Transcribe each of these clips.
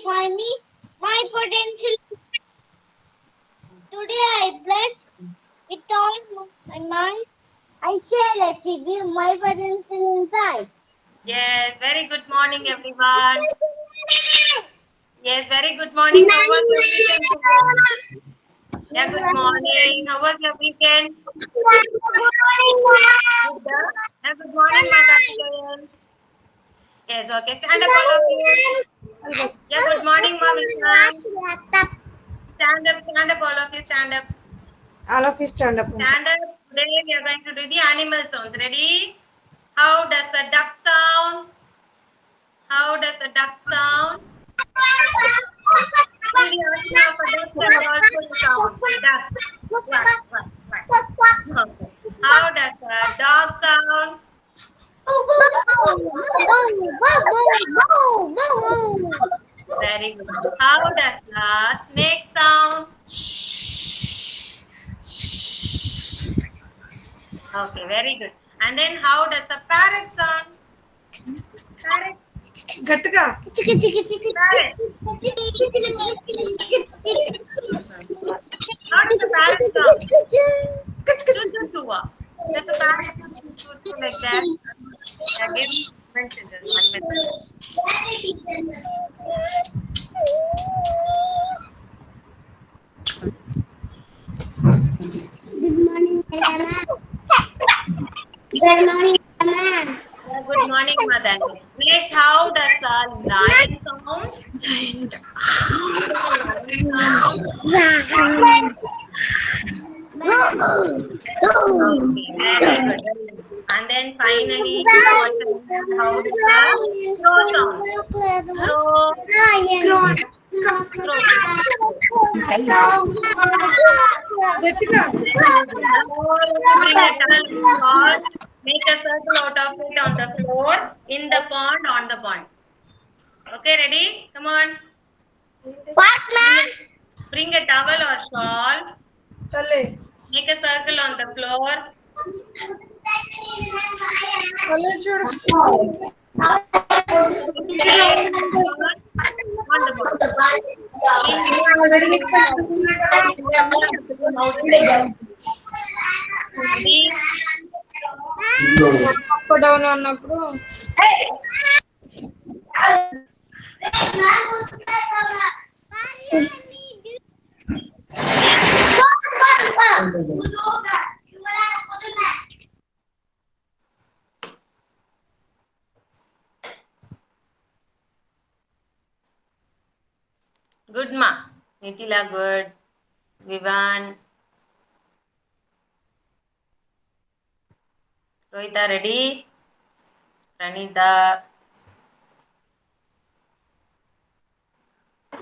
find me my potential. Today I pledge with all my mind. I shall achieve my potential inside. Yes, very good morning, everyone. Yes, very good morning. How was your weekend, children? Yeah, good morning. How was your weekend? Good, yeah, good morning, Mata. Yes, okay. Stand up, all of you. Yeah, good morning, Ma Vishnu. Stand up, all of you. Stand up. All of you stand up. Stand up. Today we are going to do the animal sounds. Ready? How does a duck sound? How does a duck sound? See the answer of a duck and also the sound. Duck. Quack, quack, quack. Okay. How does a dog sound? Very good. How does a snake sound? Okay, very good. And then how does a parrot sound? Parrot. గట్టిగా Parrot. How does a parrot sound? Choo-choo-choo. Does a parrot do choo-choo-choo like that? Yeah, give me 1 minute. 1 minute. Good morning, Mama. Good morning, Mama. Yeah, good morning, Madan. Next, how does a lion sound? Okay, very good. And then finally, how does the crow sound? Crow, crow. గట్టిగా Bring a towel, make a circle out of it on the floor, in the pond, on the pond. Okay, ready? Come on. What, man? Bring a towel or shawl, తల్లి make a circle on the floor. తల్లి చూడు On the pond. Ready? Up down అన్నప్పుడు Good, ma. Nitila, good. Vivan. Rohita, ready? Pranita.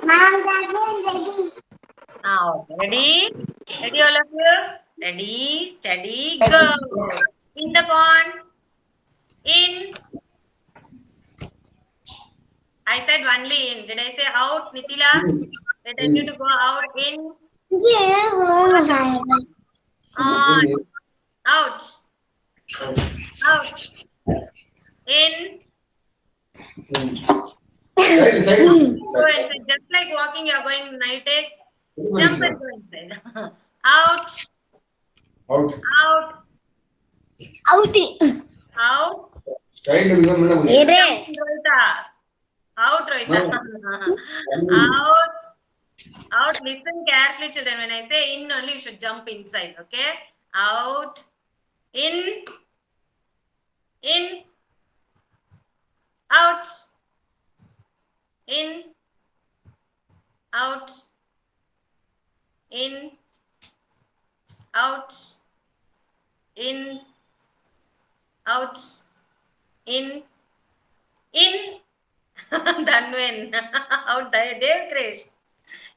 Mom, that one ready. Okay. Ready? Ready, all of you? Ready, steady, go. In the pond. In. I said only in. Did I say out, Nitila? Did I tell you to go out? In. On. Out. Out. In. Go inside. Just like walking, you're going night egg. Jump and go inside. Out. Out. Out. Outing. Out. Ere. Rohita. Out, Rohita. Out. Out. Listen carefully, children. When I say in only, you should jump inside. Okay? Out. In. In. Out. In. Out. In. Out. In. Out. In. In. Dhanwen. Out. Dev Krish.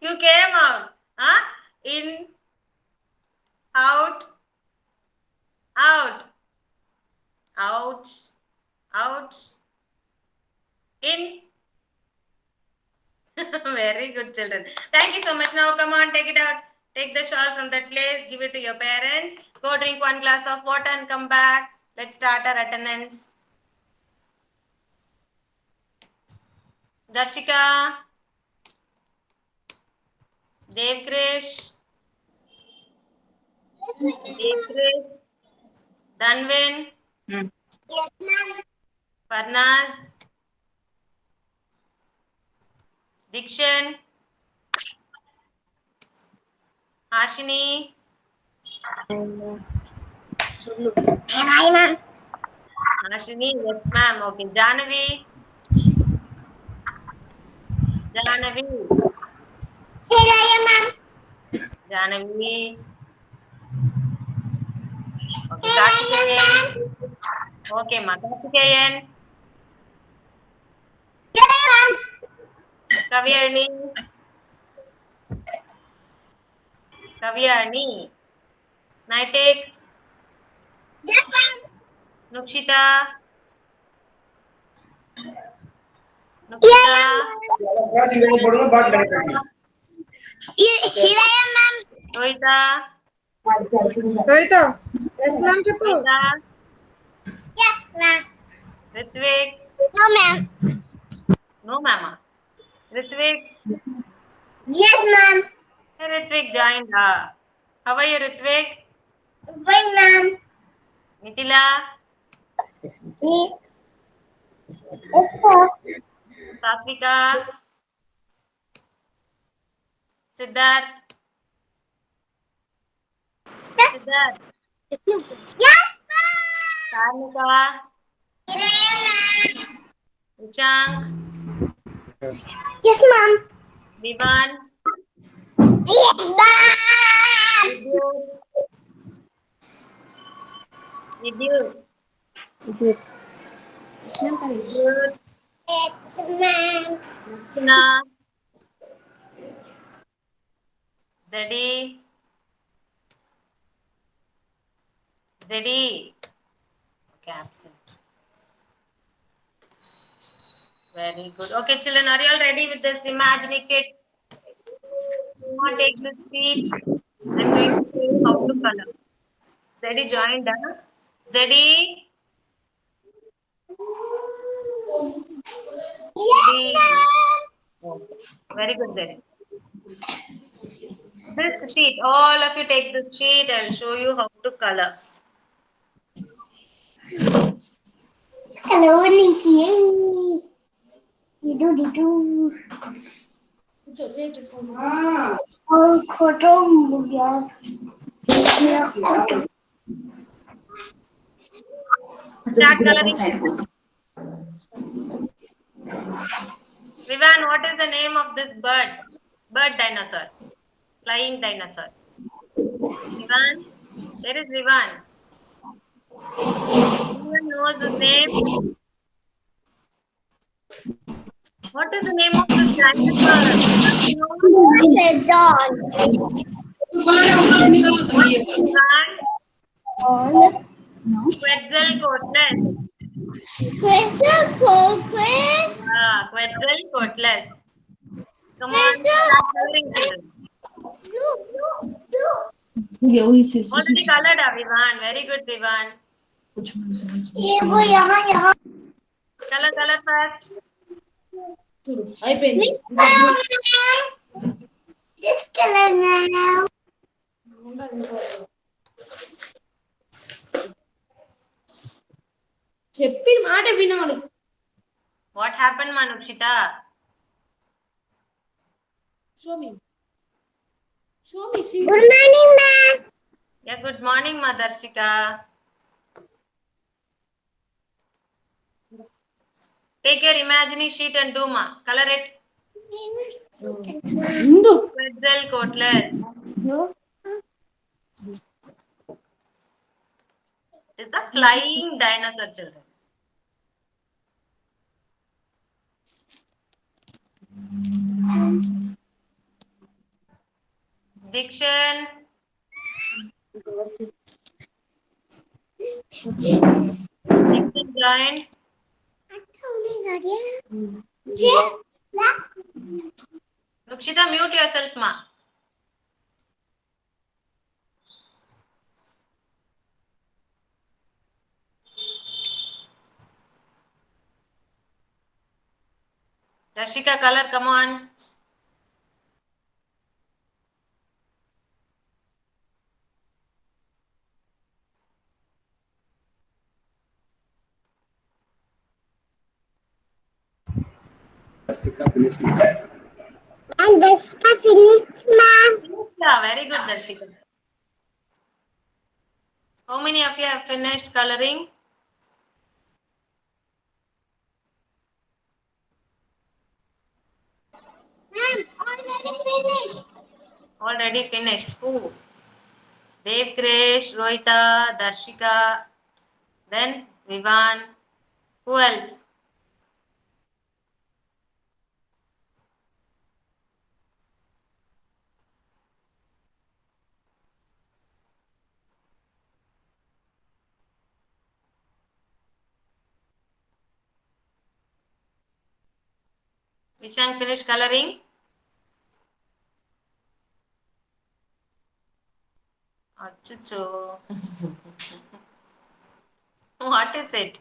You came out. Huh? In. Out. Out. Out. Out. In. Very good, children. Thank you so much. Now, come on, take it out. Take the shawl from that place. Give it to your parents. Go drink 1 glass of water and come back. Let's start our attendance. Darshika. Devkrish. Devkrish. Danvin. Yes, ma'am. Parnaz. Dikshan. Ashini. Hi, ma'am. Ashini, yes ma'am. Okay. Janavi. Janavi. Here I am, ma'am. Janavi. Okay. Here I am, Kartikeyan. ma'am. Okay, ma. Kartikeyan. Here I am. Kavyarni. Kavyarni. Naitik. Yes, ma'am. Nukshita. Here Nukshita. I am, ma'am. Here I am, ma'am. Rohita. Rohita yes ma'am చెప్పు Rohita. Yes, ma'am. Ritvik. No, ma'am. No, mama. Ritvik. Yes, ma'am. Hey, Ritvik joined. How are you, Ritvik? Why, ma'am? Nitila. Yes. Yes, sir. Satvika. Siddharth. Yes. Siddharth. Yes, ma'am. Yes, ma'am. Karnika. Here I am, ma'am. Uchank. Yes, ma'am. Vivan. Yes, ma'am. Vidyut. Vidyut. Vidyut. Yes, ma'am. Lakshana. Zedi. Zedi. Okay, absent. Very good. Okay, children, are you all ready with this imaginary kit? You want to take this speech? I'm going to show you how to color. Zedi joined, huh? Zedi? Yes, Zedi. ma'am. Okay. Very good, Zedi. This sheet, all of you take this sheet. I'll show you how to color. Hello, Nikki. You do. और खोटो मुझे Start coloring. Vivan, what is the name of this bird? Bird dinosaur. Flying dinosaur. Vivan? Where is Vivan? Anyone knows his name? What is the name of this dinosaur? dog. Vivan? Quetzalcoatlus. Quetzalcoatlus. Come on, start coloring, children. Already colored, Vivan. Very good, Vivan. ये वो यहाँ Color first. this color now. చెప్పిన మాట వినాలి What happened, Manukshita? show me Good morning, ma'am. Yeah, good morning, Madarshika. Take your imaginary sheet and do ma. Color it. Quetzalcoatlus. It is the flying dinosaur, children. Dikshan. Dikshan joined. Nukshita, mute yourself, ma. Darshika, color, come on. Darshika finished, ma'am. And Darshika finished, ma'am. Yeah, very good, Darshika. How many of you have finished coloring? Ma'am, already finished. Already finished. Who? Dev Krish, Rohita, Darshika, then Vivan. Who else? Vishank finished coloring? Achucho. What is it?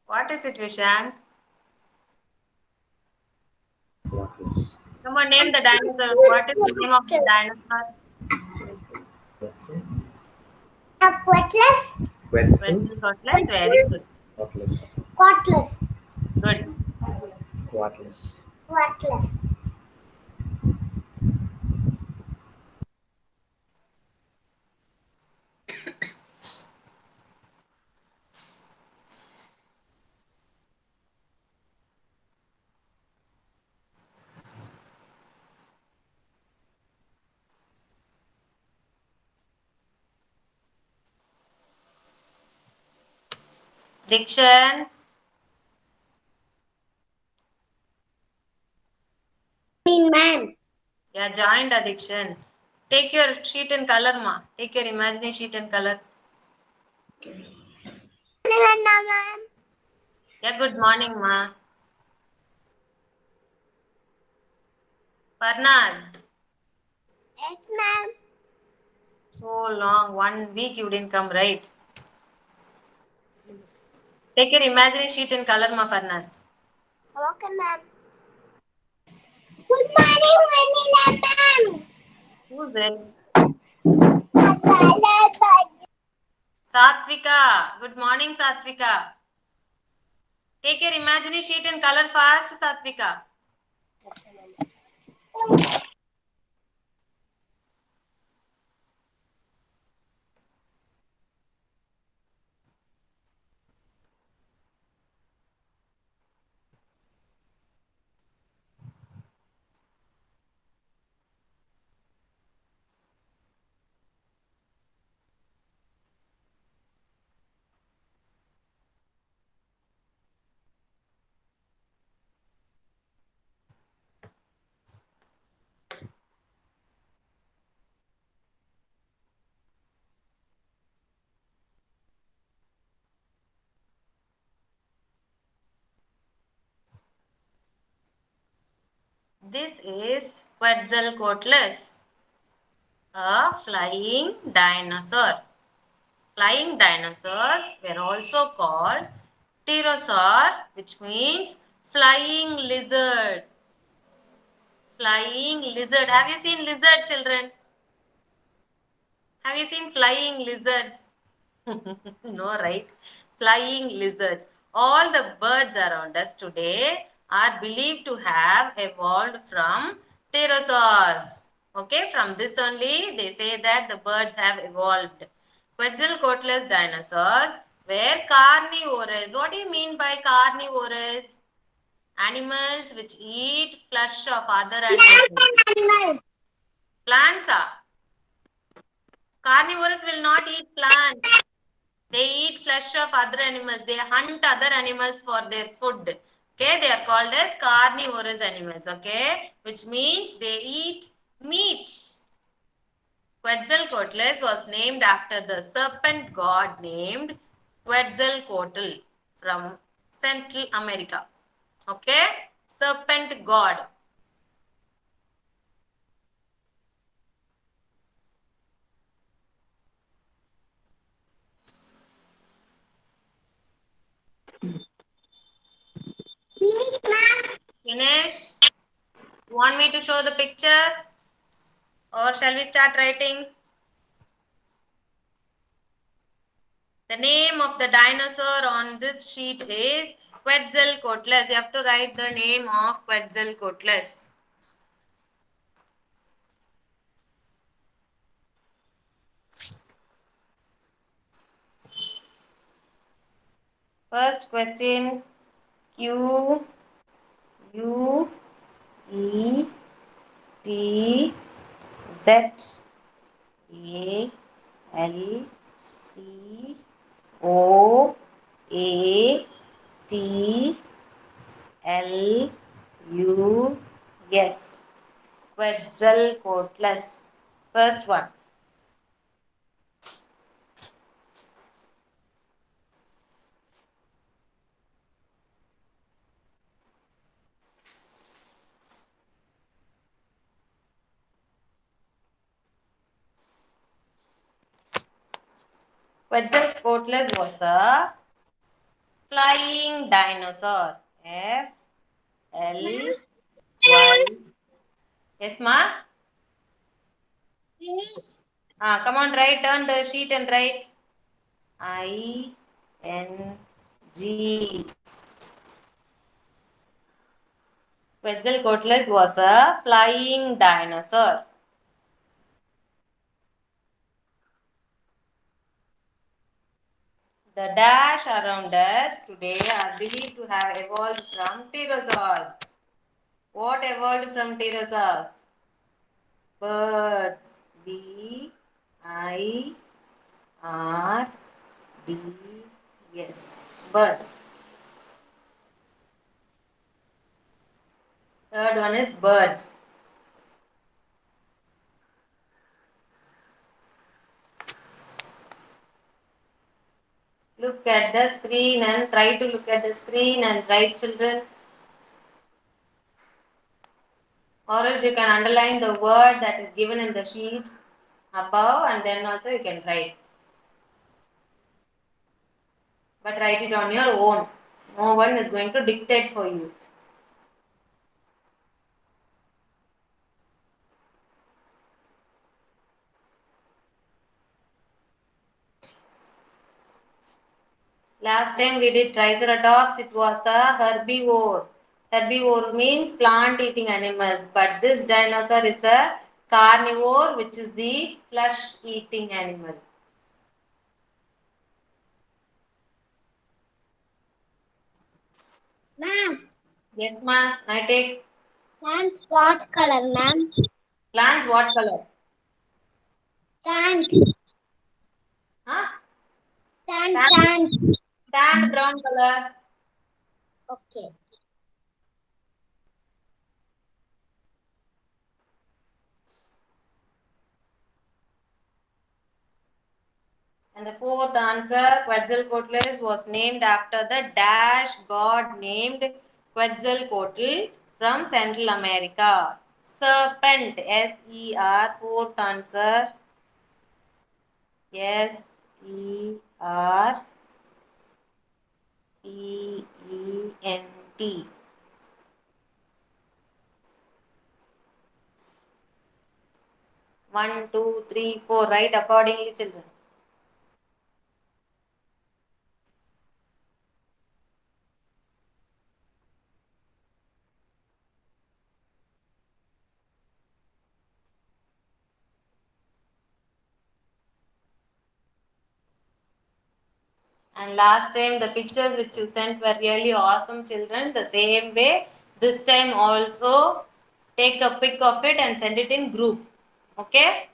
What is it, Vishank? Quatless. Come on, name the dinosaur. What is the name of the dinosaur? Quetzal. Quetless. Quetzal. Quetzalcoatlus. Very good. Quatless. Quatless. Good. Quatless. Quatless. Dikshan. Ma'am. Yeah, joined Dikshan. Take your sheet and color, ma. Take your imaginary sheet and color. Ma'am. Yeah, good morning, ma. Parnaz. Yes, ma'am. So long. 1 week you didn't come, right? Take your imaginary sheet and color, ma, Parnaz. Okay, ma'am. Good morning, Vanilla, ma'am. Who's it? Satvika. Good morning, Satvika. Take your imaginary sheet and color fast, Satvika. This is Quetzalcoatlus, a flying dinosaur. Flying dinosaurs were also called pterosaur, which means flying lizard. Flying lizard. Have you seen lizard, children? Have you seen flying lizards? No, right? Flying lizards. All the birds around us today are believed to have evolved from pterosaurs. Okay, from this only they say that the birds have evolved. Quetzalcoatlus dinosaurs were carnivorous. What do you mean by carnivorous? Animals which eat flesh of other animals. Plants are. Carnivores will not eat plants. They eat flesh of other animals. They hunt other animals for their food. Okay, they are called as carnivorous animals. Okay, which means they eat meat. Quetzalcoatlus was named after the serpent god named Quetzalcoatl from Central America. Okay, serpent god. Finish. You want me to show the picture? Or shall we start writing? The name of the dinosaur on this sheet is Quetzalcoatlus. You have to write the name of Quetzalcoatlus. First question, Q U E T Z A L C O A T L U S. Quetzalcoatlus. First one. Quetzalcoatlus was a flying dinosaur. F L Y. Yes, ma? Finish. Come on, write. Turn the sheet and write. I N G. Quetzalcoatlus was a flying dinosaur. The dash around us today are believed to have evolved from pterosaurs. What evolved from pterosaurs? Birds. B I R D S. Birds. Third one is birds. Look at the screen and try to look at the screen and write, children. Or else you can underline the word that is given in the sheet above and then also you can write. But write it on your own. No one is going to dictate for you. Last time we did Triceratops. It was a herbivore. Herbivore means plant-eating animals. But this dinosaur is a carnivore, which is the flesh-eating animal. Ma'am, Yes, ma. I take. plants what color, ma'am? Plants what color? Sand. Huh? Sand. Sand brown color. Okay. And the fourth answer, Quetzalcoatlus was named after the dash god named Quetzalcoatl from Central America. Serpent, S-E-R, fourth answer, S-E-R-P-E-N-T. One, two, three, four. Write accordingly, children. And last time the pictures which you sent were really awesome, children. The same way, this time also take a pic of it and send it in group. Okay?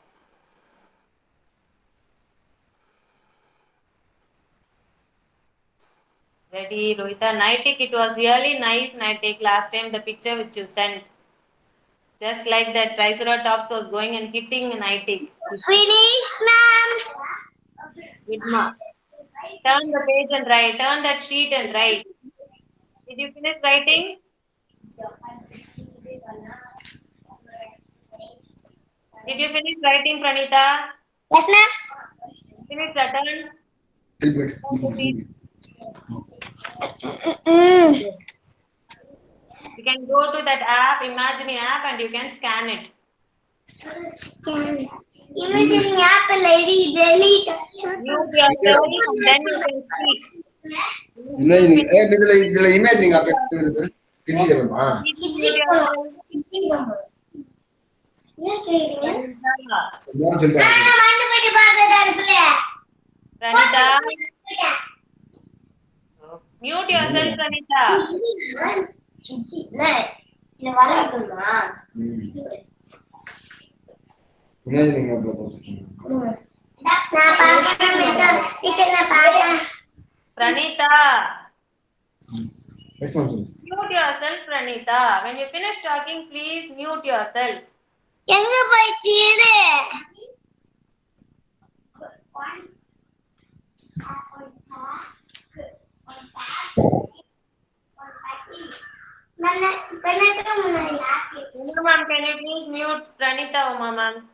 Ready, Rohita? Nightik, it was really nice, Nightik, last time the picture which you sent. Just like that Triceratops was going and hitting Nightik. Finished, ma'am. Vidma. Turn the page and write. Turn that sheet and write. Did you finish writing? Did you finish writing, Pranita? Yes, ma'am. Finish the turn. You can go to that app, Imagine app, and you can scan it. Imagine apple lady delete. Use your phone and then you can speak. Imagine, இதுல imagine அப்ப எடுத்து கிஞ்சி தேவமா Need to mute yourself. என்ன சொல்றாங்க Pranita, mute yourself, Pranita. imagine அப்ப போறீங்க Pranita, yes ma'am mute yourself, Pranita. When you finish talking, please mute yourself. எங்க போயிடுச்சு Uma ma'am, can you please mute Pranita, Uma ma'am?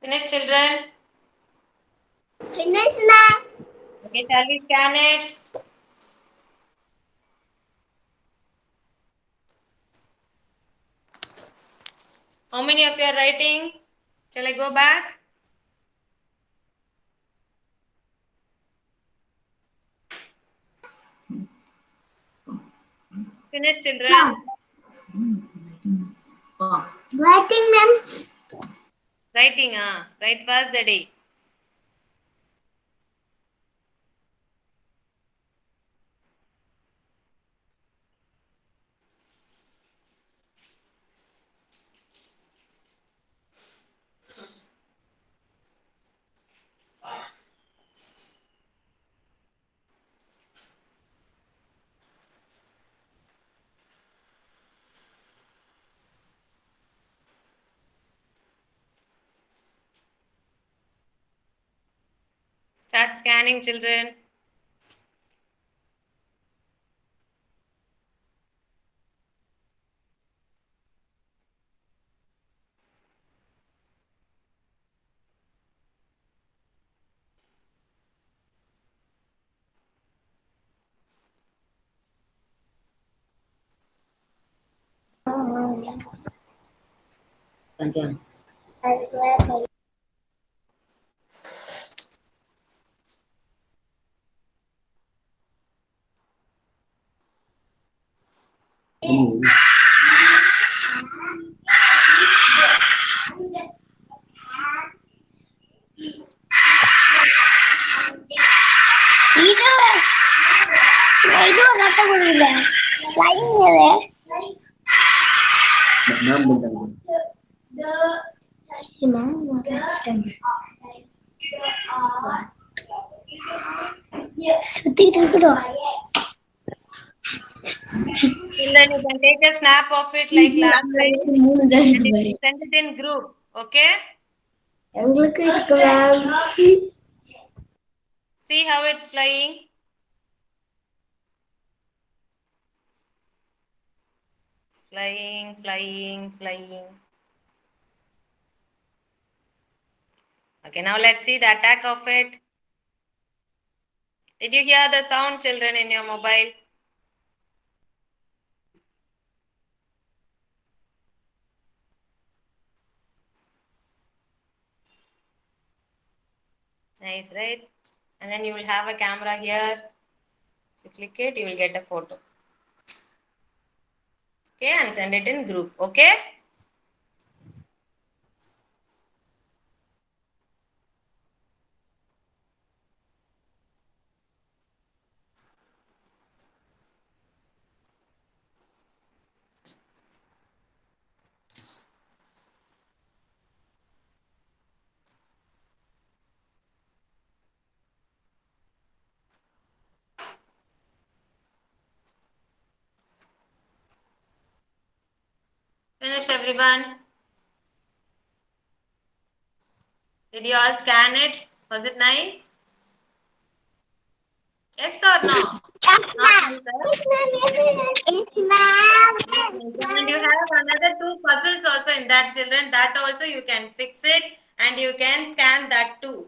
Finish, children. Finish, ma'am. Okay, shall we scan it? How many of you are writing? Shall I go back? Finish, children. Writing, ma'am. Writing, write fast, Daddy. Start scanning, children. Again. இது கத்த முடியல flying ma'am பண்றாங்க சுத்திட்டு இருக்கட்டும் Children, you can take a snap of it like last time. Send it in group, okay? எங்களுக்கு இருக்கு ma'am See how it's flying? It's flying, flying, flying. Okay, now let's see the attack of it. Did you hear the sound, children, in your mobile? Nice, right? And then you will have a camera here. You click it, you will get a photo. Okay, and send it in group, okay? Finished, everyone? Did you all scan it? Was it nice? Yes or no? And you have another two puzzles also in that, children. That also you can fix it and you can scan that too.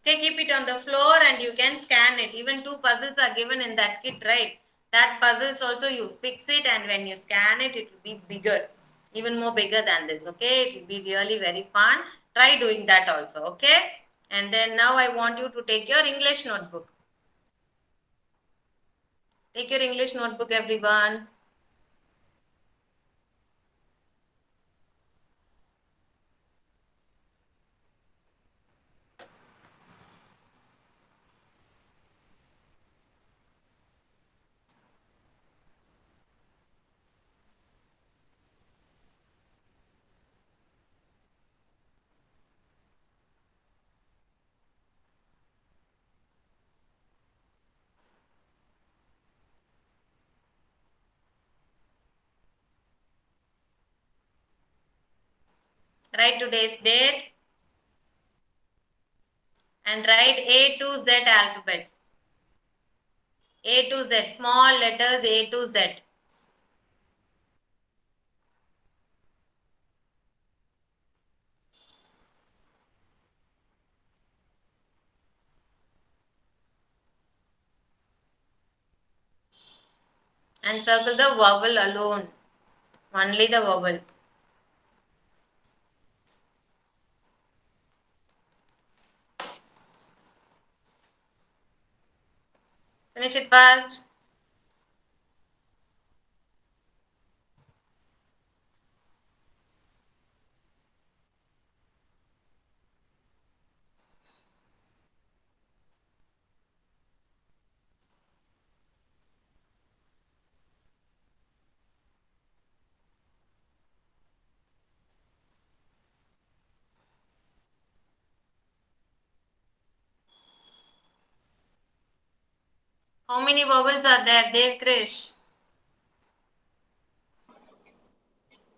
Okay, keep it on the floor and you can scan it. Even two puzzles are given in that kit, right? That puzzles also you fix it, and when you scan it, it will be bigger, even more bigger than this. Okay, it will be really very fun. Try doing that also. Okay, and then now I want you to take your English notebook. Take your English notebook, everyone. Write today's date and write A to Z alphabet. A to Z, small letters A to Z. And circle the vowel alone. Only the vowel. Finish it fast. How many vowels are there, Dev Krish?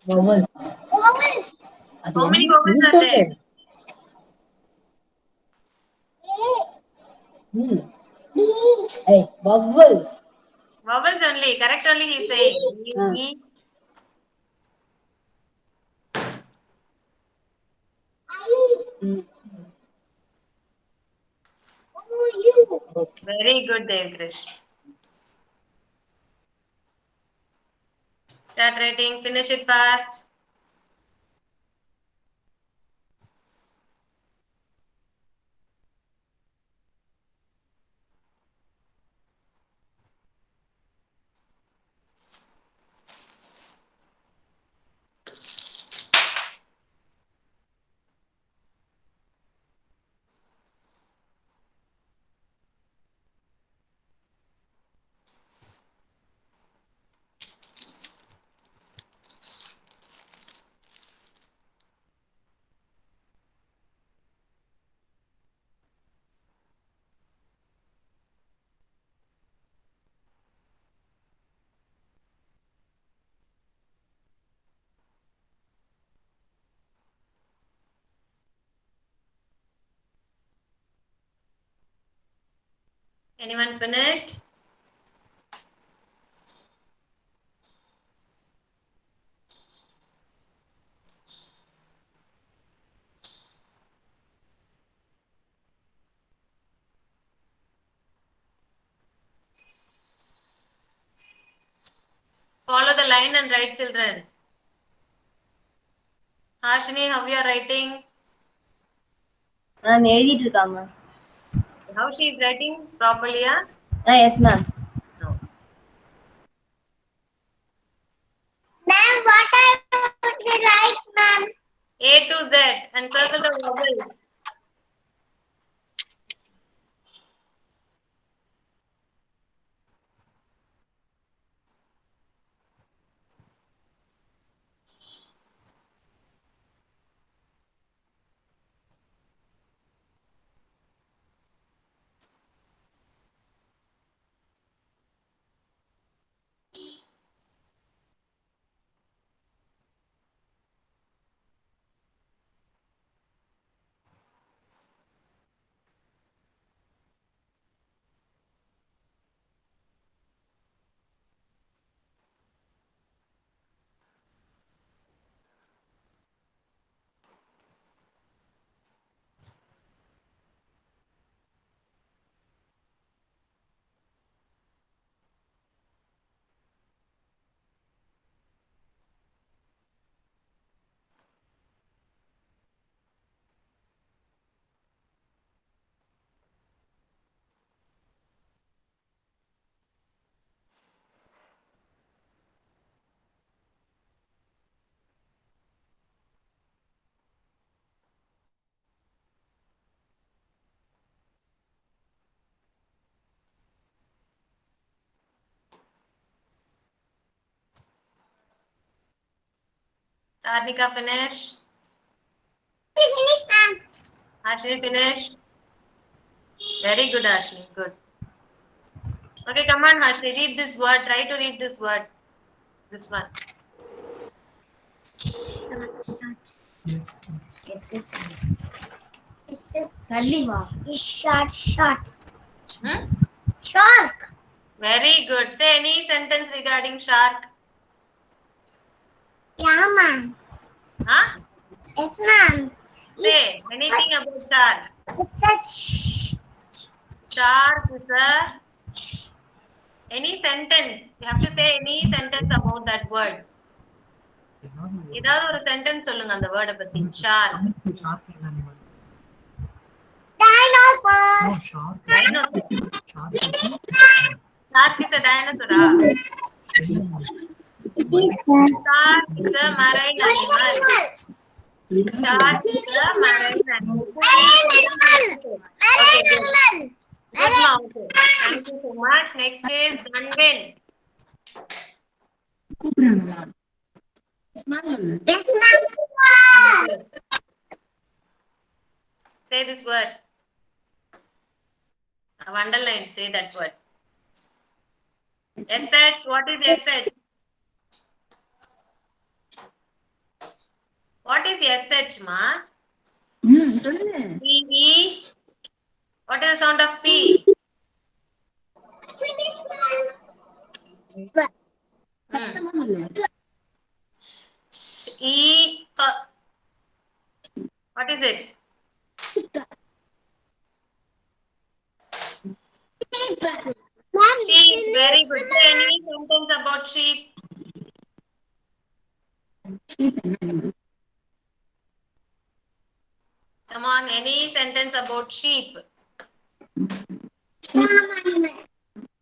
Vowels. How many vowels are there? Hey, vowels. Vowels only. Correct only he is saying. E, Very good, Dev Krish. Start writing. Finish it fast. Anyone finished? Follow the line and write, children. Hashini, how you are writing? Ma'am எழுதிட்டு இருக்கா ma'am. How she is writing properly, huh? Yes ma'am. No. Ma'am, what I want to write, ma'am? A to Z and circle the vowel. Sarnika, finish. Finish, ma'am. Ashni, finish. Very good, Ashni. Good. Okay, come on, Ashni. Read this word. Try to read this word. This one. Yes, yes. It's just Kalima. it's short. Hmm? Shark. Very good. Say any sentence regarding shark. Yeah, ma'am. Huh? Yes, ma'am. Say anything about shark. It's such. Shark is a any sentence. You have to say any sentence about that word. ஏதாவது ஒரு sentence சொல்லுங்க அந்த வேர்டை பத்தி. Shark. Dinosaur. Dinosaur. Shark is a dinosaur. Shark is a marine animal. Shark is a marine animal. Okay, good. Good mouth. Thank you so much. Next is Dhanvin. Yes, ma'am. Say this word. I've underlined. Say that word. SH. What is SH? What is SH, ma? PE. What is the sound of P? Finish, ma'am. E. What is it? Ma'am, Sheep. Very good. Say any sentence about sheep. Come on, any sentence about sheep.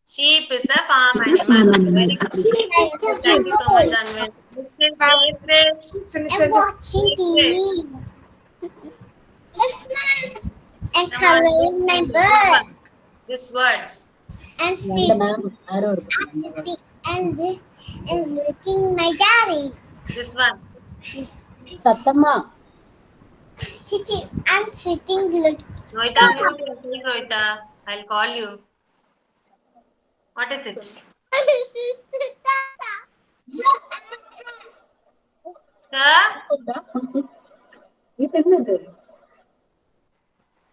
Sheep is a farm animal. Very good. Thank you so much, Dhanvin. Finish I'm it. watching TV. Yes, ma'am. And coloring my bird. This word. And நல்ல sitting ma'am யாரோ and looking my daddy. This one. சத்தமா Sitting and sitting look. Rohita, mute your mic, Rohita. I'll call you. What is it? இது என்னது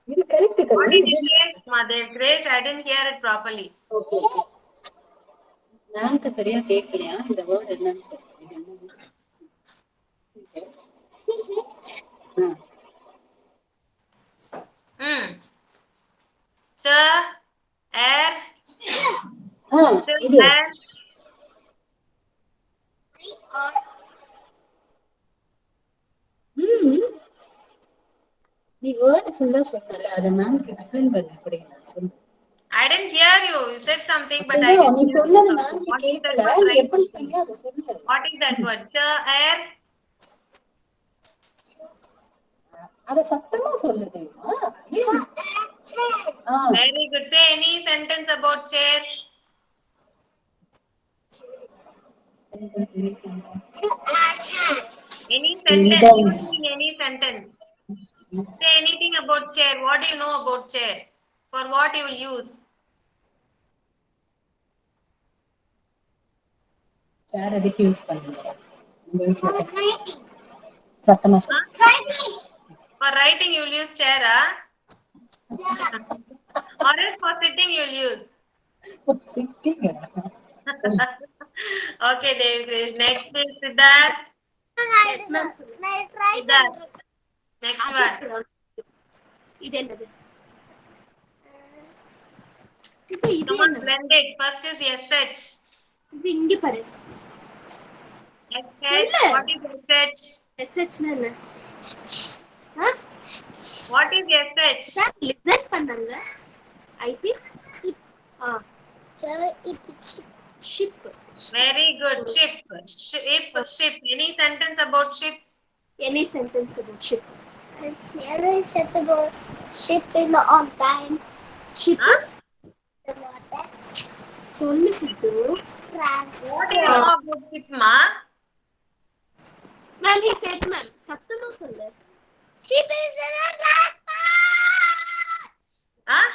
இது correct What கண்ணு did you say, Mother Grace? I didn't hear it properly. Okay மேம்க்கு சரியா கேட்கலையா இந்த word என்னன்னு சொல்லு இது என்னது Air. இது Air. நீ வேர்ட் ஃபுல்லா சொன்னல அத மேம்க்கு எக்ஸ்பிளைன் பண்ண அப்படிங்க சொல்லு I didn't hear you. You said something, but I நீ didn't hear சொன்னது you. மேம்க்கு What is that கேட்கல word? நீ எப்படி பண்ணி அத சொல்லு What is that word? Air. அத சத்தமா சொல்லு தெரியுமா Very good. Say any sentence about chair. Any sentence. Using any sentence. Say anything about chair. What do you know about chair? For what you will use? சேர் எதுக்கு use பண்ணுங்க சத்தமா சொல்லு For writing you will use chair, or else for sitting you will use. Sitting Okay, Dev. Next is Siddharth. Siddharth. Next one. இது என்னது Come on, blend it. First is SH. இது இங்க பாரு SH. What is SH? SH னா என்ன What is SH? Listen பண்ணாங்க IP ship Very good. Ship. Ship. Any sentence about ship? Any sentence about ship Never said about ship in on time. Ship Huh? The water. சொல்லு சித்து What do you know about ship, ma? Ma'am, he said, ma'am. Sattanu sollu. Ship is in a restaurant. Huh?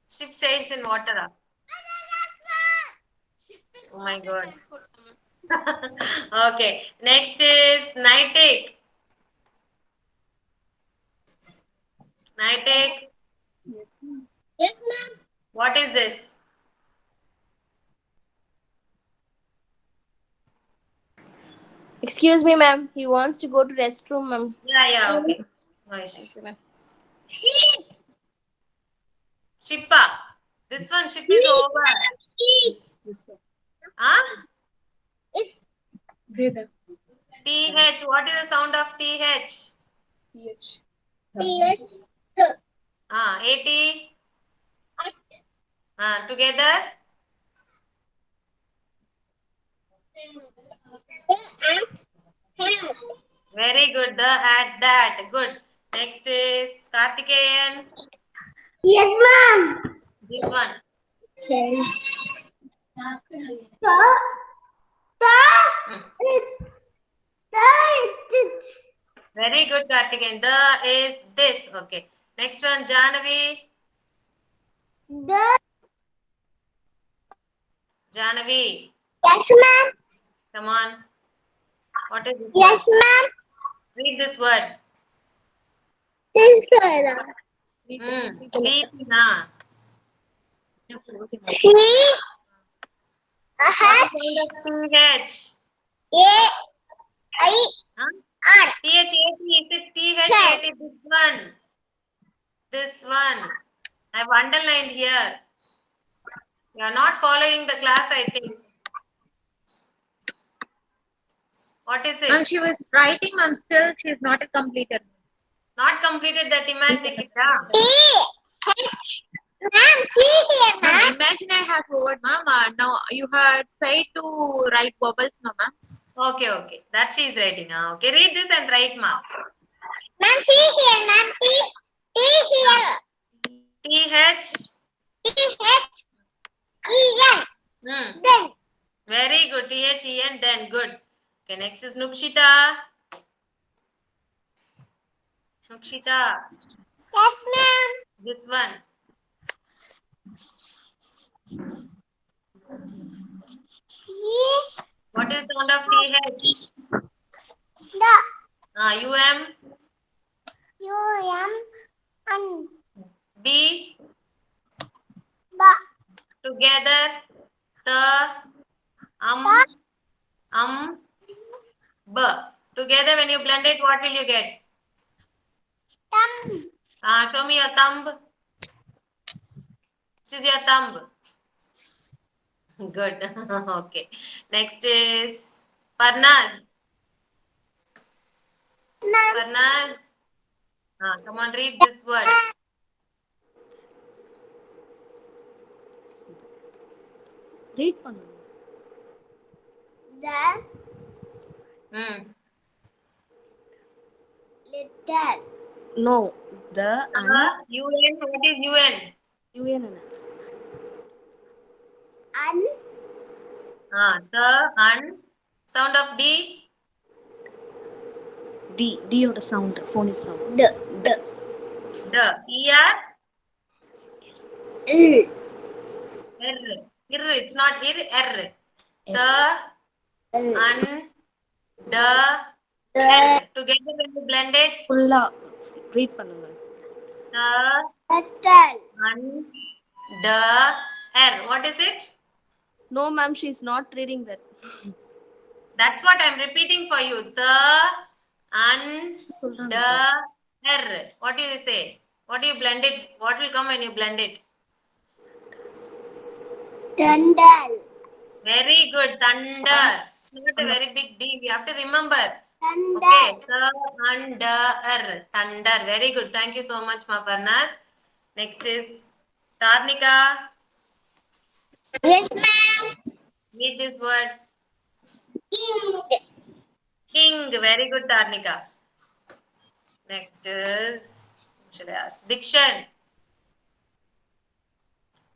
Ship sails in water. Ship is Oh my not a God. transport, ma'am. Okay. Next is Nightic. Nightic. Yes, ma'am. What is this? Excuse me, ma'am. He wants to go to restroom, ma'am. Yeah, okay. No issues. Thank you, ma'am. Sheep. Shippa. This one, ship is over. Sheep. Huh? It's TH. What is the sound of TH? PH. AT. Together. Very good. The, at, that. Good. Next is Karthikeyan. Yes, ma'am. This one. Okay. Very good, Karthikeyan. The is this. Okay. Next one, Jahnavi. Jahnavi. Yes, ma'am. Come on. What is this Yes, word? ma'am. Read this word. This color. Sleep na. See? A What hat. is the sound of TH? Huh? A-I-R. TH, AT. Is it TH, AT? This one. This one. I've underlined here. You are not following the class, I think. What is Ma'am, it? she was writing, ma'am. Still, she is not completed. Not completed that imaginary. T-H. Ma'am, see here, Ma'am, ma'am. imagine I have word, ma'am. Now you had tried to write bubbles, no, ma'am. Okay. That she is writing. Okay, read this and write, ma. Ma'am, see here, ma'am. T here. TH. T-H-E-N. Then. Very good. THEN, then good. Okay, next is Nukshita. Nukshita. Yes, ma'am. This one. What is the sound of TH? UM. U-M. And B. ba. Together. The. B. Together, when you blend it, what will you get? Thumb. Show me your thumb. Which is your thumb? Good. Okay. Next is Parnaz. Ma'am. Parnaz. Come on, read this word. Read பண்ணுங்க. The little. No. The UN. What is UN? UN என்ன? Un. The un. Sound of D. D. D ஓட sound. Phonic sound. The. The. ER. L. It's not R. The. Un. The. R. Together when you blend it. Full-ஆ read பண்ணுங்க. The. Little. Un. The. R. What is it? No, ma'am, she is not reading that. That's what I'm repeating for you. The. Un. The. R. What do you say? What do you blend it? What will come when you blend it? Thunder. Very good. Thunder. It's not a very big D. We have to remember. Thunder. Okay. Thunder. Thunder. Very good. Thank you so much, Ma Parnaz. Next is Tarnika. Yes, ma'am. Read this word. King. King. Very good, Tarnika. Next is, what should I ask? Dikshan.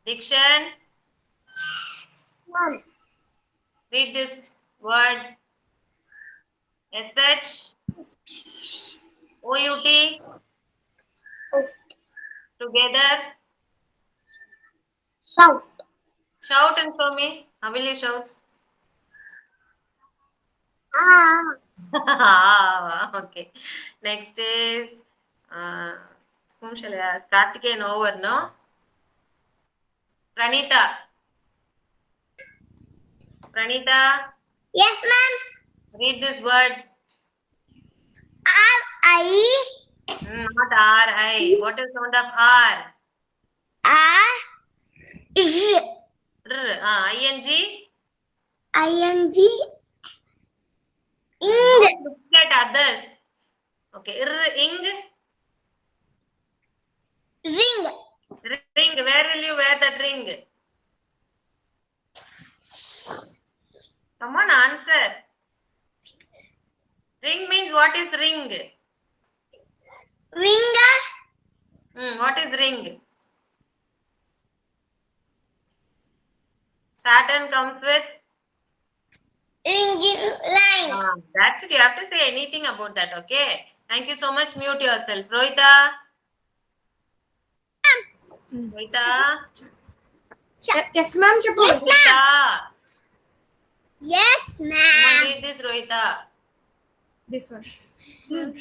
Dikshan. Ma'am. Read this word. SH. O-U-T. Together. Shout. Shout and show me. How will you shout? Okay. Next is whom shall I ask? Karthikeyan over, no? Pranita. Pranita, Yes, ma'am. read this word. R-I. Not R-I. What is sound of R? R. I-N-G. I-N-G. Don't look at others. Okay. Ing. Ring. Ring. Where will you wear that ring? Come on, answer. Ring means what is ring? Ringer. What is ring? Saturn comes with. Ringing line. That's it. You have to say anything about that. Okay. Thank you so much. Mute yourself. Rohita. Rohita. Yes, ma'am. Rohita. Yes, Come on, ma'am. read this, Rohita. This one. Shine,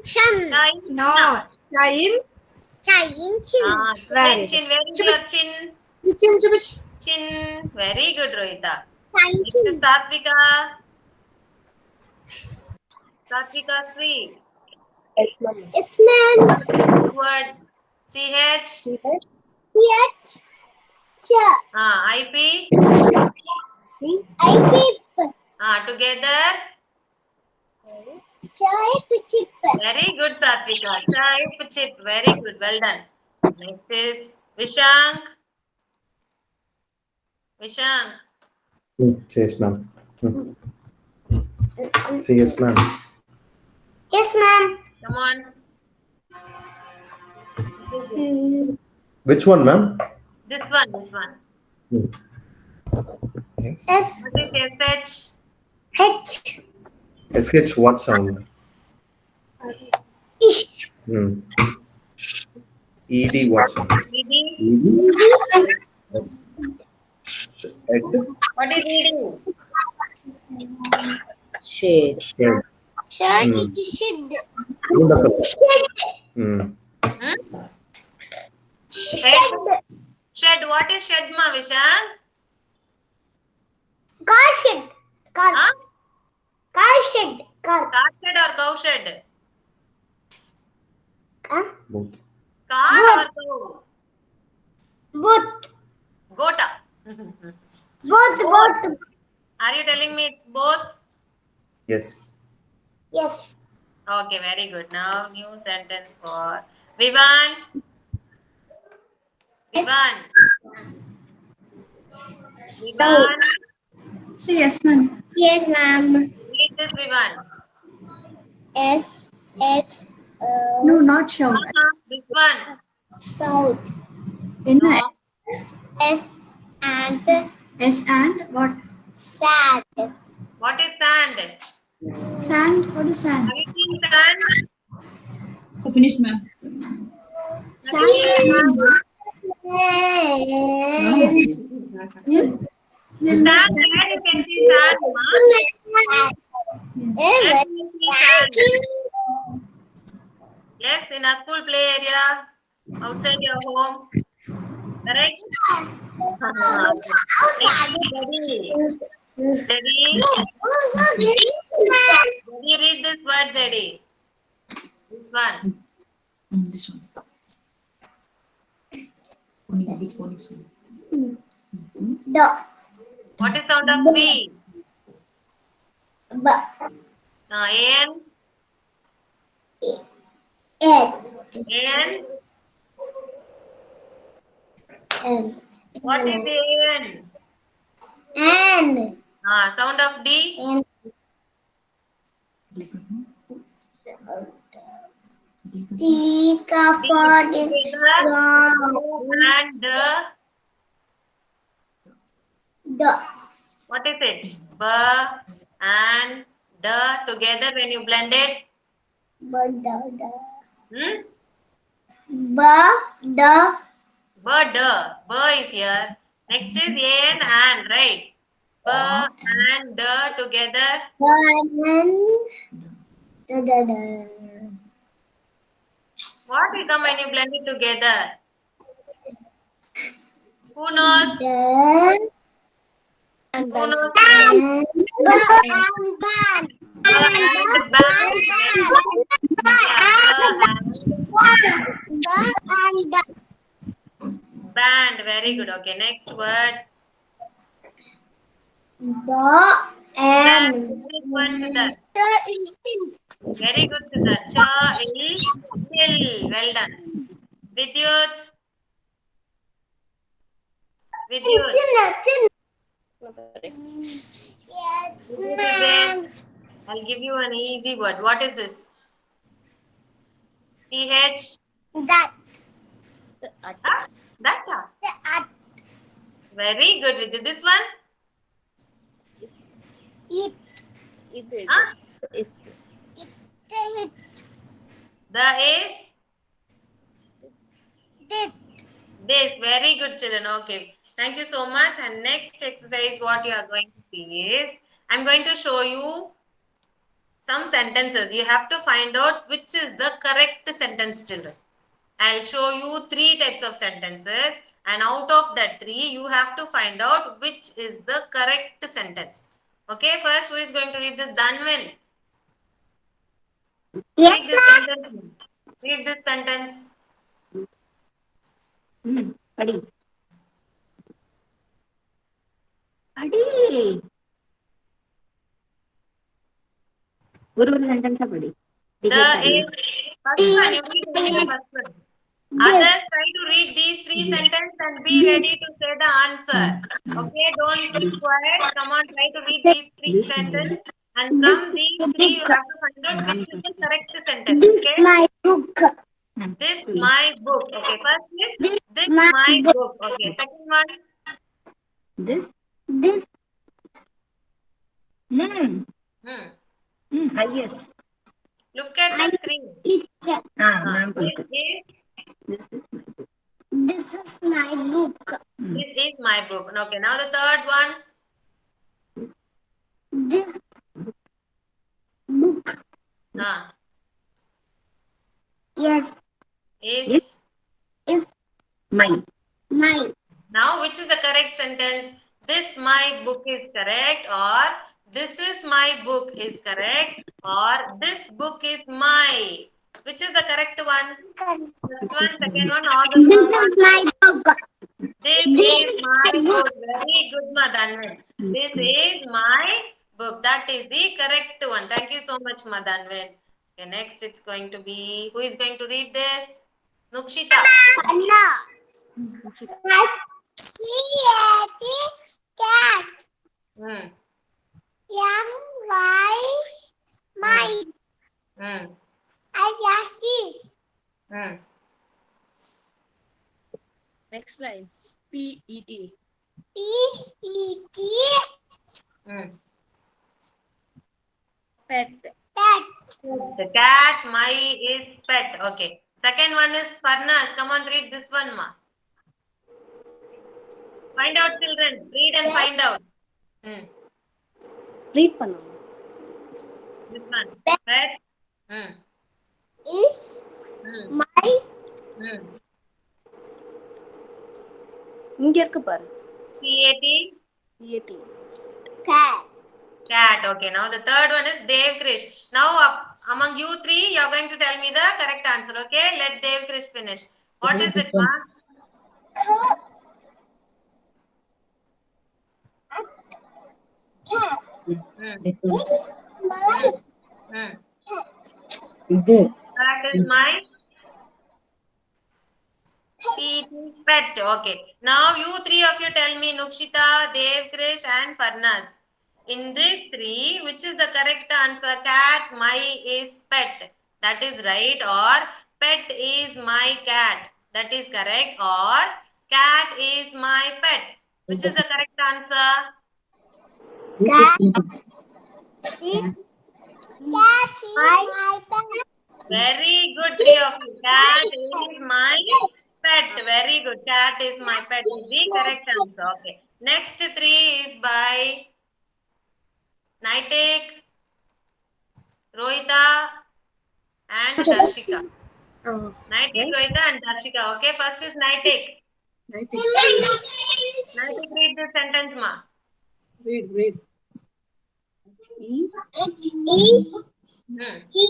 chin. Chin. No. Shine. Shine, chin. Very Chin. Where is your chin? good. Chin. Very good, Rohita. Shine, Next is chin. Satvika. Satvika Sri. Yes, ma'am. Good word. CH. Yes. Sure. IP. I peep. Together. Chip, chip. Very good, Satvika. Chip, chip. Very good. Well done. Next is Vishank. Vishank. Yes, ma'am. Say yes, ma'am. Yes, ma'am. Come on. Which one, ma'am? This one. This one. Yes. S. What is H. SH, what sound? Ish. ED, what sound? ED? Ed? What is ED? Shade. Shed. Shed. Hmm. Shed. Wonderful. Shed. Shed. Shed. What is shed, ma, Vishank? Car shed. Car. Huh? Car shed. Car. Car shed or cow shed? Both. Car or cow? Both. Gota. Both. Are you telling me it's both? Yes. Yes. Okay, very good. Now, new sentence for Vivan. Vivan. Vivan. Say yes, ma'am. Yes, ma'am. Read this, Vivan. S. H. No, not shout. This one. South. In No. S. And. S and what? Sad. What is sand? Sand. What is sand? Have you seen sand? Finished, ma'am. Sand, where you can see sand, ma? Where can you see sand? Yes, in a school play area, outside your home. Correct? Daddy. Daddy, read this word, Daddy. This one. This one. Phonics. What is sound of B? B. An. N. An. N. What is an? N. Sound of D. N. D. Kappa. And D. what is it? B and Da together when you blend it. Bird. Hmm? Bird. Bird. Is here. Next is and, right? Ba and da together. What will come when you blend it together? Who knows? Who knows? Band. Very good. Okay. Next word. Very good, Siddharth. Cha is still. Well done. Vidyut. I'll give you an easy word. What is this? TH. That. That. Very good, Vidyut. This one? It. Huh? Is. The is? This. Very good, children. Okay. Thank you so much. And next exercise, what you are going to see is, I'm going to show you some sentences. You have to find out which is the correct sentence, children. I'll show you 3 types of sentences. And out of that 3, you have to find out which is the correct sentence. Okay, first, who is going to read this? Danvin. Yes, Read this sentence. Padi. Guru sentence padi. The is first one. You read only the first one. Others try to read these 3 sentences and be ready to say the answer. Okay, don't keep quiet. Come on, try to read these 3 sentences. And from these 3, you have to find out which is the correct sentence. Okay? my book. This my book. Okay, first is this my book. Okay, second one. This. Yes. Look at the screen. Ma'am. This is my book. This is my book. Okay, now the third one. This book. Yes. Is My. now which is the correct sentence? This my book is correct, or this is my book is correct, or this book is my. Which is the correct one? First one, second one, or the third one? My book. This is my book. Very good, Madanvan. This is my book. That is the correct one. Thank you so much, Madanvan. Okay, next it's going to be, who is going to read this? Nukshita. Cat. Young, my. Next line. P-E-T. Pet. The cat, my is pet. Okay. Second one is Farnas. Come on, read this one, ma. Find out, children. Read and find out. Read பண்ணுங்க. This one. Pet. Is my இங்க இருக்கு பாரு. C-A-T. EAT. cat. Cat. Okay. Now the third one is Dev Krish. Now among you 3, you are going to tell me the correct answer. Okay. Let Dev Krish finish. What is it, ma? That is my pet. Okay. Now you 3 of you tell me, Nukshita, Dev Krish and Farnas. In these 3, which is the correct answer? Cat, my is pet. That is right. Or pet is my cat. That is correct. Or cat is my pet. Which is the correct answer? Cat is Cat is my pet. Very good, three of you. Cat is my pet. Very good. Cat is my pet is the correct answer. Okay. Next three is by Naitek, Rohita, and Darshika. Naitek, Rohita, and Darshika. Okay. First is Naitek. Naitek, read this sentence, ma. Read. E. Hmm. He.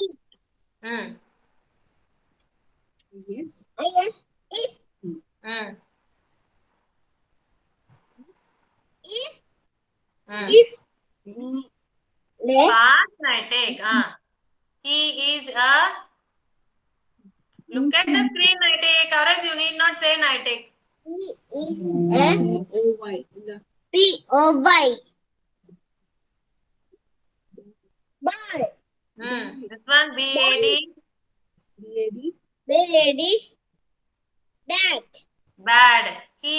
Hmm. Yes. Yes. If. Hmm. If. Hmm. If. Fast, Naitek. He is a. Look at the screen, Naitek. Or else you need not say Naitek. He is a O-Y. P-O-Y. Ball. This one B-A-D. B-A-D. Lady. Bat. Bad. He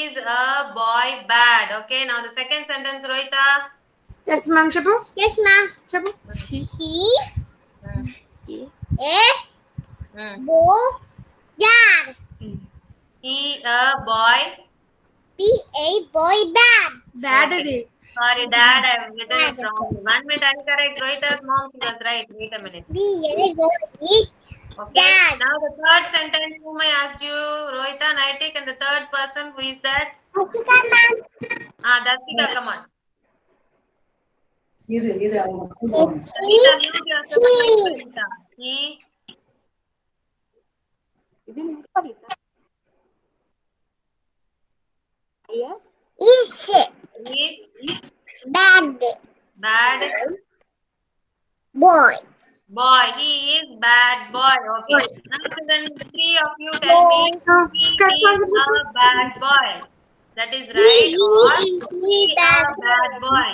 is a boy bad. Okay, now the second sentence, Rohita. Yes, ma'am. Chapu. Yes, ma'am. Chapu. He. Hmm. A. Hmm. Bo. Dad. He a boy. P-A boy bad. Bad Okay. adi. Sorry, Dad, I have written it wrong. 1 minute, I'll correct. Rohita's mom, she was right. Wait a minute. B-A boy. Okay. Dad. Now the third sentence, whom I asked you, Rohita, Naitik, and the third person, who is that? Ashika, ma'am. Darshika, come on. Iru. Darshika, mute yourself. Darshika. He. Is Is bad bad boy. boy. He is bad boy. Okay. Now then, three of you tell me he is a bad boy. That is right. Or he is a bad boy.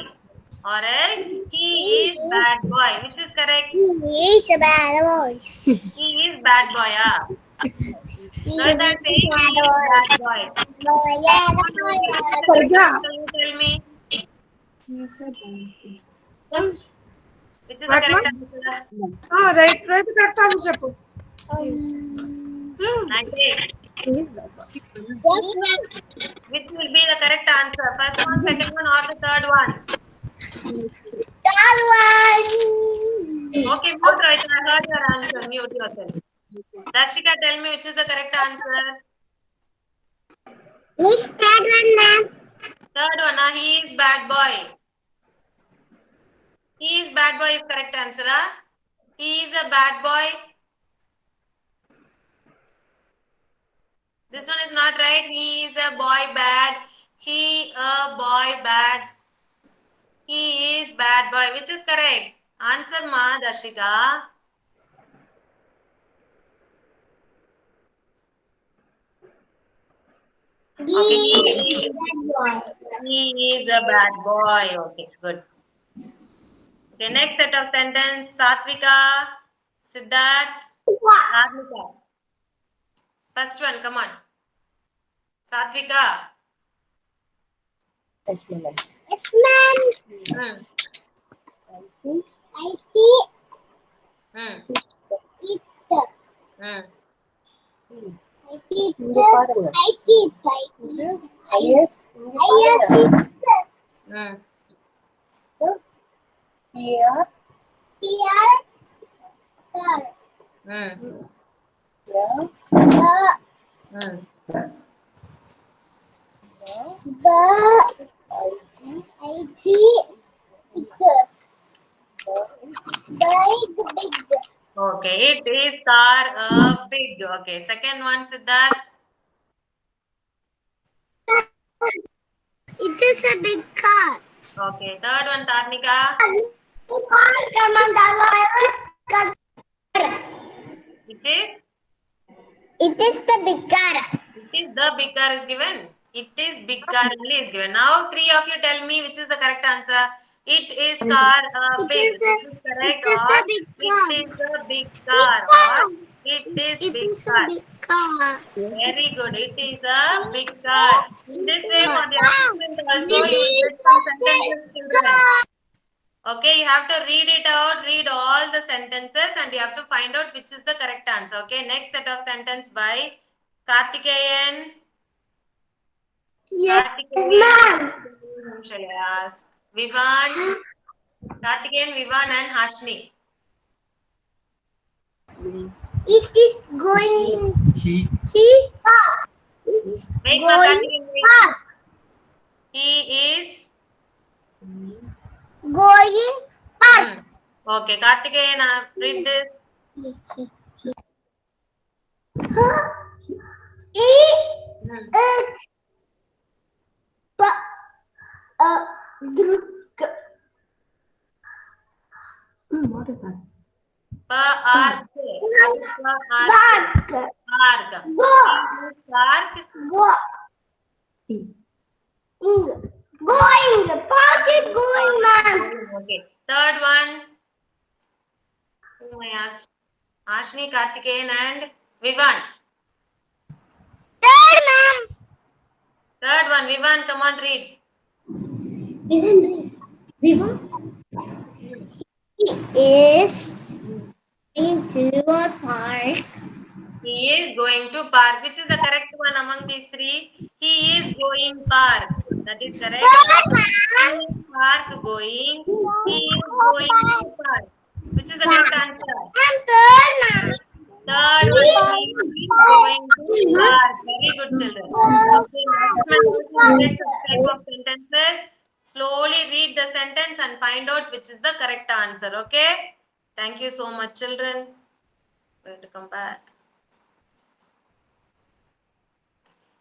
Or else he is bad boy. Which is correct? He is a bad boy. He is bad boy. Ah. He So that saying he is bad boy. Sarga. Can you tell me which is the What, correct ma'am? answer? Right. Right. Correct answer. Chapu. Naitek. Yes, ma'am. Which will be the correct answer? First one, second one, or the third one? That one. Okay, mute right. I heard your answer. Mute yourself. Darshika, tell me which is the correct answer. Is that one, ma'am? Third one, he is bad boy. He is bad boy is correct answer. He is a bad boy. This one is not right. He is a boy bad. He a boy bad. He is bad boy. Which is correct? Answer ma, Darshika. Okay. He is a bad boy. Okay, good. Okay, next set of sentence. Satvika, Siddharth, Radhika. First one, come on. Satvika. Yes, ma'am. I see Hmm. it. Hmm. I see it. I see it. Yes. Yes. Hmm. Here. Hmm. Hmm. Big. Okay, it is car big. Okay, second one, Siddharth. It is a big car. Okay, third one, Tarnika. It is the big car. It is the big car is given. It is big car only is given. Now, three of you tell me which is the correct answer. It is car big. This is correct. Or it is the big car. Or it is big car. car. Very good. It is a big car. In this way, for the assessment also, you will get some sentences, children. Okay, you have to read it out, read all the sentences, and you have to find out which is the correct answer. Okay, next set of sentence by Karthikeyan. Yes, Karthikeyan. Shall I ask? Vivan, Karthikeyan, Vivan, and Hashni. It is going. He Is Wait, going Karthikeyan, wait. up. He is. Going up. Okay, Karthikeyan, read this. He is what is that? Park. Park. Park. Go. Park. Go. Going. Park is going, ma'am. Okay. Third one. Whom I asked? Ashni, Karthikeyan, and Vivan. Third, ma'am. Third one, Vivan, come on, read. He is going to a park. He is going to park. Which is the correct one among these three? He is going park. That is correct. He is park going. He is going to park. Which is the correct answer? I'm third, ma'am. Third one, he is going to park. Very good, children. Okay, next type of sentences. Slowly read the sentence and find out which is the correct answer. Okay. Thank you so much, children. Going to come back.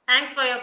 Thanks for your